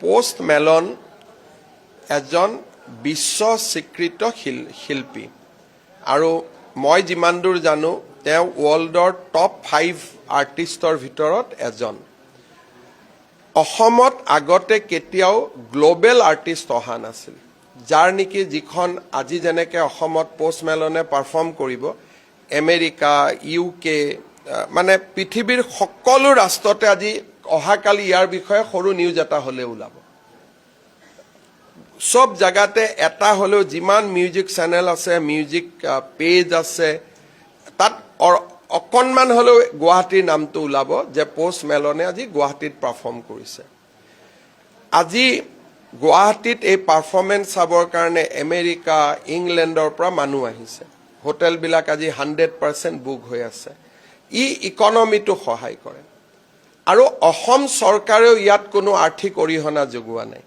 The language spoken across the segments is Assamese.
পোষ্ট মেলন এজন বিশ্ব স্বীকৃত শিল্পী আৰু মই যিমান দূৰ জানো তেওঁ ৱৰ্ল্ডৰ টপ 5 আৰ্টিষ্টৰ ভিতৰত এজন অসমত আগতে কেতিয়াও গ্লোবেল আৰ্টিষ্ট অহা নাছিল যাৰ নেকি যিখন আজি যেনেকৈ অসমত পোষ্ট মেলনে পাৰফৰ্ম কৰিব আমেৰিকা ইউকে মানে পৃথিৱীৰ সকলো ৰাষ্ট্ৰতে আজি অহাকালি ইয়াৰ বিষয়ে সৰু নিউজ এটা হ'লে ওলাব সব জায়গাতে এটা হলেও যিমান মিউজিক চেনেল আছে মিউজিক পেজ আছে তাত অকণমান হলেও গুৱাহাটীৰ নামটো ওলাব যে পোষ্ট মেলনে আজি গুৱাহাটীত পাৰফৰ্ম কৰিছে আজি গুৱাহাটীত এই পাৰফৰ্মেন্স চাবৰ কাৰণে আমেৰিকা ইংলেণ্ডৰ পৰা মানুহ আহিছে হোটেলবিলাক আজি 100% বুক হৈ আছে ই ইকনমিটো সহায় কৰে আৰু অসম চৰকাৰেও ইয়াত কোনো আৰ্থিক অৰিহণা যোগোৱা নাই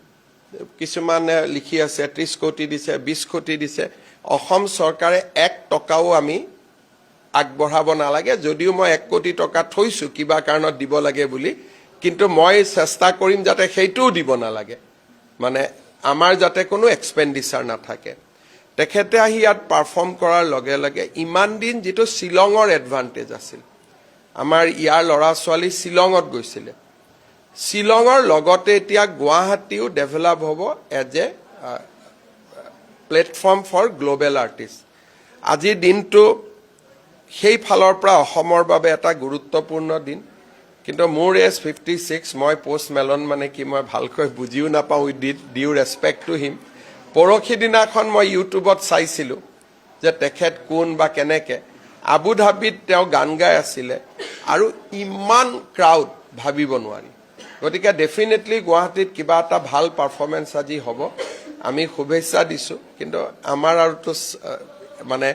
কিছুমানে লিখি আছে 30 কোটি দিছে 20 কোটি দিছে অসম চৰকাৰে 1 টকাও আমি আগবঢ়াব নালাগে যদিও মই 1 কোটি টকা থৈছো কিবা কাৰণত দিব লাগে বুলি কিন্তু মই চেষ্টা কৰিম যাতে সেইটোও দিব নালাগে মানে আমাৰ যাতে কোনো এক্সপেন্ডিচাৰ নাথাকে তেখেতে আহি ইয়াত পাৰফৰ্ম কৰাৰ লগে লগে ইমান দিন যেটো শিলঙৰ এডভান্টেজ আছিল আমাৰ ইয়াৰ লৰা ছোৱালী শিলঙত গৈছিল শিলঙৰ লগতে এতিয়া গুৱাহাটীও ডেভেলপ হ'ব as a platform for global artist আজিৰ দিনটো সেই ফালৰ পৰা অসমৰ বাবে এটা গুৰুত্বপূৰ্ণ দিন কিন্তু মোৰ এজ 56 মই পোষ্ট মেলন মানে কি মই ভালকৈ বুজিও নাপাওঁ উইথ ডিউ ৰেসপেক্ট টু হিম পৰখি দিনাখন মই ইউটিউবত চাইছিলো যে তেখেত কোন বা কেনেকে আবু ধাবিত তেওঁ গান গাই আছিলে আৰু ইমান ক্ৰাউড ভাবিব নোৱাৰি গতিকে ডেফিনেটলি গুৱাহাটীত কিবা এটা ভাল পাৰফৰ্মেন্স আজি হ'ব আমি শুভেচ্ছা দিছো কিন্তু আমাৰ আৰু তো মানে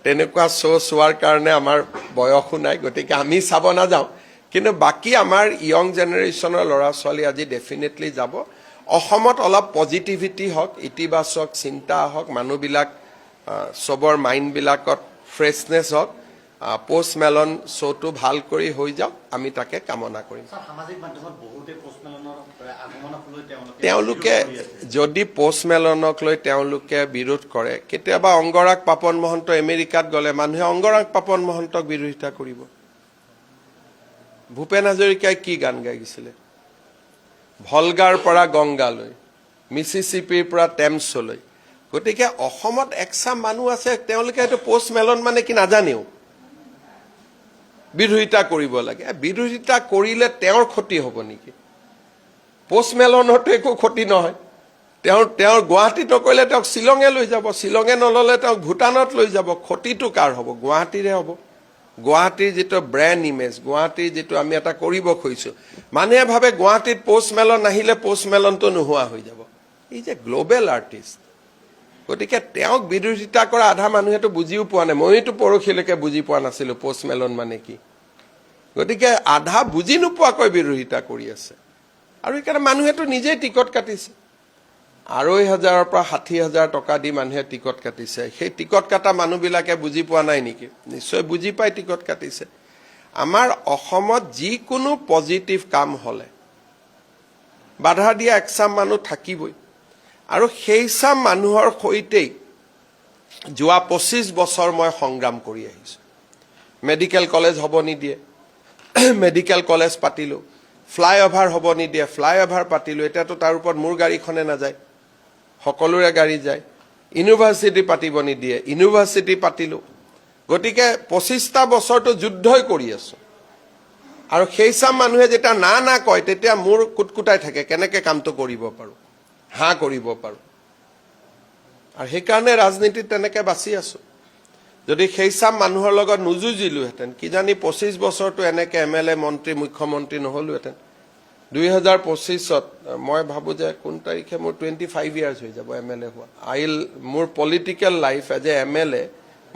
তেনেকুৱা চোৱাৰ কাৰণে আমাৰ বয়সো নাই গতিকে আমি চাব না যাও কিন্তু বাকি আমাৰ ইয়ং জেনাৰেশনৰ লৰা ছোৱালী আজি ডেফিনেটলি যাব অসমত অলপ পজিটিভিটি হক ইতিবাচক চিন্তা হক মানুহবিলাক সবৰ মাইন্ড বিলাকত ফ্ৰেশনেস হক পোষ্ট মেলন শোটো ভাল কৰি হৈ যাওক আমি তাকে কামনা কৰিম সামাজিক মাধ্যমত বহুতে পোষ্ট মেলনৰ আগমনক লৈ তেওঁলোকে যদি পোষ্ট মেলনক লৈ তেওঁলোকে বিৰোধ কৰে কেতিয়াবা অংগৰাগ পাপন মহন্ত আমেৰিকাত গলে মানুহে অংগৰাগ পাপন মহন্তক বিৰোধিতা কৰিব ভূপেন হাজৰিকাই কি গান গাইছিলে ভলগাৰ পৰা গংগালৈ মিছিছিপিৰ পৰা টেমছলৈ গতিকে অসমত একসাম মানুহ আছে তেওঁলোকে এটো পোষ্ট মেলন মানে কি নাজানেও বিৰোধিতা কৰিব লাগে বিৰোধিতা কৰিলে তেওঁৰ ক্ষতি হ'ব নেকি পোষ্ট মেলনৰটো একো ক্ষতি নহয় তেওঁৰ গুৱাহাটীত নকৰিলে তেওঁক শিলঙে লৈ যাব শিলঙে নললে তেওঁক ভূটানত লৈ যাব ক্ষতিটো কাৰ হ'ব গুৱাহাটীৰে হ'ব গুৱাহাটীৰ যেটো ব্ৰেণ্ড ইমেজ গুৱাহাটীৰ যেটো আমি এটা কৰিব খুজিছো মানুহে ভাবে গুৱাহাটীত পোষ্ট মেলন নাহিলে পোষ্ট মেলনটো নোহোৱা হৈ যাব এই যে গ্লোবেল আৰ্টিষ্ট গতিকে তেওঁক বিৰোধিতা কৰা আধা মানুহেটো বুজিও পোৱা নাই মইতো পৰখিলৈকে বুজি পোৱা নাছিলো পোষ্ট মেলন মানে কি গতিকে আধা বুজি নোপোৱাকৈ বিৰোধিতা কৰি আছে আৰু এইকাৰণে মানুহেটো নিজে টিকট কাটিছে 2,500 পৰা 60,000 টকা দি মানুহে টিকট কাটিছে সেই টিকট কাটা মানুহবিলাকে বুজি পোৱা নাই নেকি নিশ্চয় বুজি পাই টিকট কাটিছে আমাৰ অসমত যিকোনো পজিটিভ কাম হলে বাধা দিয়া একসাম মানুহ থাকিবই আৰু সেইসাম মানুহৰ সৈতেই যোৱা 25 বছৰ মই সংগ্ৰাম কৰি আহিছো মেডিকেল কলেজ হ'ব নিদিয়ে মেডিকেল কলেজ পাতিলো ফ্লাইওভাৰ হ'ব নিদিয়ে ফ্লাইওভাৰ পাতিলো এটাতো তাৰ ওপৰত মোৰ গাড়ীখনে নাযায় সকলোৰে গাড়ী যায় ইউনিভাৰ্সিটি পাতিব নিদিয়ে ইউনিভাৰ্সিটি পাতিলো গতিকে 25টা বছৰটো যুদ্ধই কৰি আছো আৰু সেইসাম মানুহে যেটা না কয় তেতিয়া মোৰ কুটকুটাই থাকে কেনেকে কামটো কৰিব পাৰো হা কৰিব পাৰো আৰু সেইকাৰণে ৰাজনীতিত তেনেকে বাছি আছো যদি সেইসাম মানুহৰ লগত নুজুজিলোহেতেন কি জানি 25 বছৰটো এনেকে এমএলএ মন্ত্ৰী মুখ্যমন্ত্ৰী নহলুহেতেন 2025ত মই ভাবো যে কোন তাৰিখে মোৰ 25 ইয়াৰ্স হৈ যাব এমএলএ হোৱা মোৰ political life as a MLA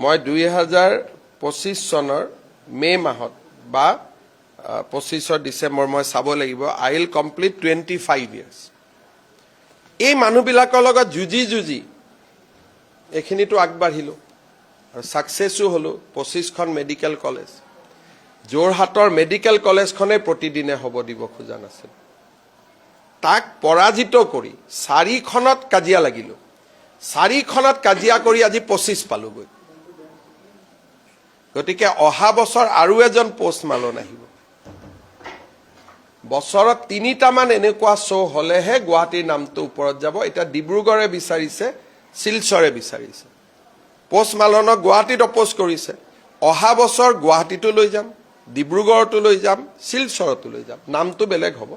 মই 2025 চনৰ মে মাহত বা 25 ডিসেম্বৰ মই চাব লাগিব আই উইল কমপ্লিট 25 ইয়াৰ্স এই মানুহবিলাকৰ লগত যুজি এখিনিটো আগবাঢ়িলো আৰু সাকসেসও হলো 25খন মেডিকেল কলেজ যোৰহাটৰ মেডিকেল কলেজখনে প্ৰতিদিনে হ'ব দিব খোজা নাছিল তাক পৰাজিত কৰি 4খনত কাজিয়া লাগিলোঁ 4খনত কাজিয়া কৰি আজি 25 পালোগৈ গতিকে অহা বছৰ আৰু এজন পোষ্ট মালন আহিব বছৰত 3টামান এনেকুৱা শ্ব' হলেহে গুৱাহাটীৰ নামটো ওপৰত যাব এটা ডিব্ৰুগড়ে বিচাৰিছে শিলচৰে বিচাৰিছে পোষ্ট মালনক গুৱাহাটীত অপোজ কৰিছে অহা বছৰ গুৱাহাটীতো লৈ যাম ডিব্ৰুগড়তো লৈ যাম শিলচৰতো লৈ যাম নামটো বেলেগ হ'ব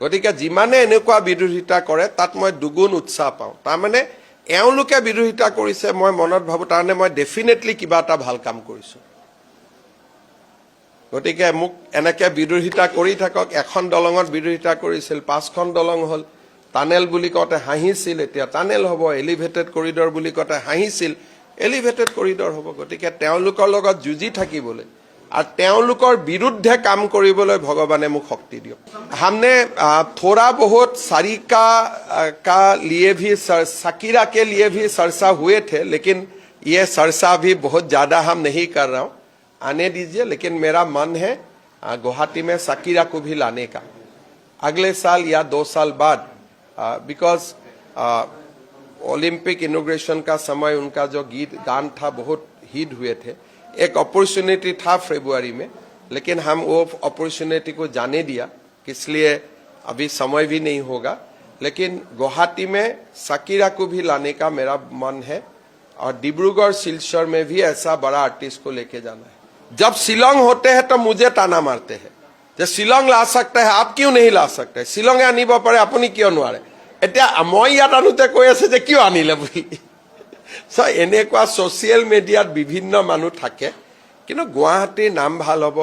গতিকে যিমানে এনেকুৱা বিৰোধিতা কৰে তাত মই দুগুণ উৎসাহ পাওঁ তাৰমানে এওঁলোকে বিৰোধিতা কৰিছে মই মনত ভাবো তাৰমানে মই ডেফিনেটলি কিবা এটা ভাল কাম কৰিছো গতিকে মোক এনেকে বিৰোধিতা কৰি থাকক এখন দলঙত বিৰোধিতা কৰিছিল 5খন দলং হ'ল টানেল বুলি কওঁতে হাঁহিছিল এতিয়া টানেল হ'ব এলিভেটেড কৰিডৰ বুলি কওঁতে হাঁহিছিল এলিভেটেড কৰিডৰ হ'ব গতিকে তেওঁলোকৰ লগত যুঁজি থাকিবলৈ और তেওঁলোকৰ বিৰুদ্ধে কাম কৰিবলৈ ভগवाने मुख शक्ति दियो हमने थोड़ा बहुत सारिका का लिए भी सकीरा के लिए भी चर्चा हुए थे लेकिन ये चर्चा भी बहुत ज़्यादा हम नहीं कर रहा हूँ आने दीजिए लेकिन मेरा मन है गुवाहाटी में सकीरा को भी लाने का अगले साल या 2 साल बाद बिकॉज ओलंपिक इनॉग्रेशन का समय उनका जो गीत गान था बहुत हिट हुए थे एक अपॉर्चुनिटी था फरवरी में लेकिन हम वो अपॉर्चुनिटी को जाने दिया इसलिए अभी समय भी नहीं होगा लेकिन गुवाहाटी में सकीरा को भी लाने का मेरा मन है और डिब्रूगढ़ सिलचर में भी ऐसा बड़ा आर्टिस्ट को लेके जाना है जब शिलोंग होते हैं तो मुझे ताना मारते हैं जो शिलोंग ला सकते हैं आप क्यों नहीं ला सकते शिलोंगे आनिब पारे आपुनी क्यों नोवारे एतिया মই ইয়াত আনোতে কৈ আছে যে কিয় আনিলে বুলি So এনেকুৱা সোশ্যাল মিডিয়াত বিভিন্ন মানুহ থাকে কিন্তু গুৱাহাটীৰ নাম ভাল হ'ব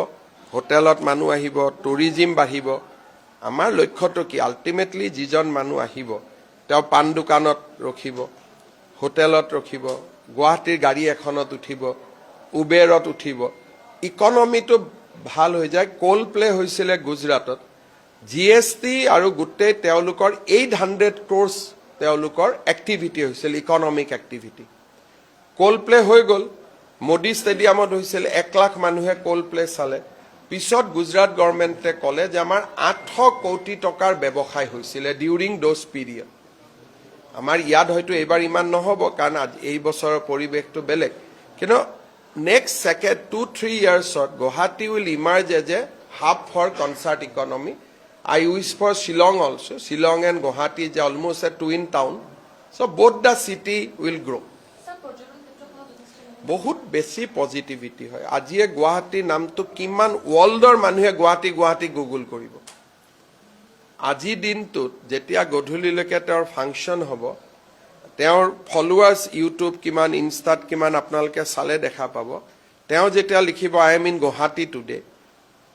হোটেলত মানুহ আহিব টুৰিজম বাঢ়িব আমাৰ লক্ষ্যটো কি আলটিমেটলি যিজন মানুহ আহিব তেওঁ পান দোকানত ৰখিব হোটেলত ৰখিব গুৱাহাটীৰ গাড়ী এখনত উঠিব উবেৰত উঠিব ইকনমিটো ভাল হৈ যায় কোল প্লে হৈছিল গুজৰাটত জিএসটি আৰু গুটেই তেওঁলোকৰ 800 ক্ৰোৰ্ছ তেওঁলোকৰ এক্টিভিটি হৈছিল ইকনমিক এক্টিভিটি কোল প্লে হৈ গল মোডী ষ্টেডিয়ামত হৈছিল 1 লাখ মানুহে কোল প্লে চালে পিছত গুজৰাট গভৰ্ণমেণ্টে ক'লে যে আমাৰ 800 কোটি টকাৰ ব্যৱসায় হৈছিল ডিউৰিং দোজ পিৰিয়ড আমাৰ ইয়াত হয়তো এবাৰ ইমান নহব কাৰণ এই বছৰৰ পৰিৱেশটো বেলেগ কিন্তু নেক্সট সেকেন্ড 2-3 ইয়াৰ্ছত Guwahati will emerge as a hub for concert economy I wish for Shillong also. Shillong and Guwahati is almost a twin town. So both the city will grow. बहुत बेसी पॉजिटिविटी है आजिए गुवाहाटी नाम तो किमान वर्ल्डर मानुहे गुवाहाटी गुवाहाटी गुगल करिब আজি দিনটোত যেতিয়া গধূলিলৈকে তেওঁৰ ফাংচন হ'ব তেওঁৰ ফলোৱাৰ্স ইউটিউব কিমান ইনষ্টাত কিমান আপোনালোকে চালে দেখা পাব তেওঁ যেতিয়া লিখিব I am in Guwahati today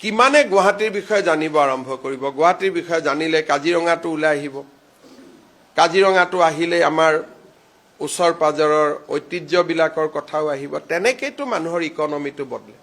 কিমানে গুৱাহাটীৰ বিষয়ে জানিব আৰম্ভ কৰিব গুৱাহাটীৰ বিষয়ে জানিলে কাজিৰঙাটো ওলাই আহিব কাজিৰঙাটো আহিলে আমাৰ ওচৰ পাজৰৰ ঐতিহ্যবিলাকৰ কথাও আহিব তেনেকেইতো মানুহৰ ইকনমিটো বদলে